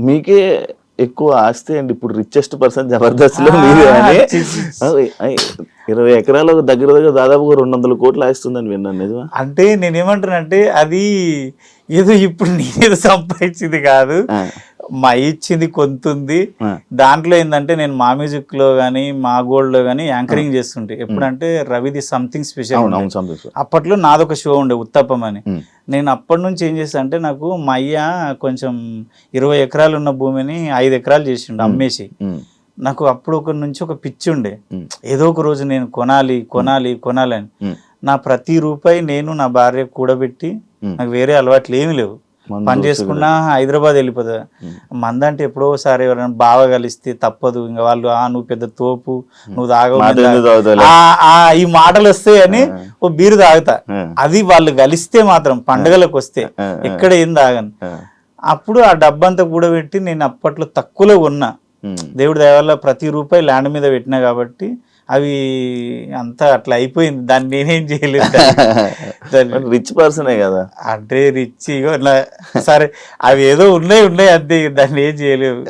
మీకే ఎక్కువ ఆస్తి అండి. ఇప్పుడు రిచెస్ట్ పర్సన్ జబర్దస్త్ లో మీరే అని 20 ఎకరాలు దగ్గర దగ్గర దాదాపుగా 200 కోట్లు ఆస్తుందని విన్నాను. నిజమా? అంటే నేనేమంటానంటే అది ఏదో ఇప్పుడు నేనేదో సంపాదించింది కాదు, మా ఇచ్చింది కొంతుంది. దాంట్లో ఏంటంటే నేను మా మ్యూజిక్ లో గానీ మా గోల్డ్ లో గానీ యాంకరింగ్ చేస్తుంటే ఎప్పుడంటే రవిది సంథింగ్ స్పెషల్. అప్పట్లో నాదొక షో ఉండే ఉత్తప్పం అని. నేను అప్పటి నుంచి ఏం చేస్తా అంటే నాకు మా అయ్య కొంచెం 20 ఎకరాలు ఉన్న భూమిని 5 ఎకరాలు చేసిండు అమ్మేసి. నాకు అప్పుడు ఒక నుంచి ఒక పిచ్చి ఉండే, ఏదో ఒక రోజు నేను కొనాలి కొనాలి కొనాలి అని. నా ప్రతి రూపాయి నేను నా భార్య కూడబెట్టి, నాకు వేరే అలవాట్లు ఏమి లేవు, పని చేసుకున్నా హైదరాబాద్ వెళ్ళిపోతా. మందంటే ఎప్పుడోసారి ఎవరైనా బాగా కలిస్తే తప్పదు, ఇంకా వాళ్ళు నువ్వు పెద్ద తోపు, నువ్వు తాగవు, ఈ మాటలు వస్తాయని ఓ బీరు తాగుతా. అది వాళ్ళు కలిస్తే మాత్రం పండుగలకు వస్తే ఎక్కడ ఏం తాగను. అప్పుడు ఆ డబ్బంతా కూడబెట్టి నేను అప్పట్లో తక్కువలో ఉన్నా, దేవుడి దయ వల్ల ప్రతి రూపాయి ల్యాండ్ మీద పెట్టినా కాబట్టి అవి అంతా అట్లా అయిపోయింది. దాన్ని నేనేం చేయలేదు. రిచ్ పర్సనే కదా అంటే రిచ్ సరే అవి ఏదో ఉన్నాయి అంతే, దాన్ని ఏం చేయలేవు.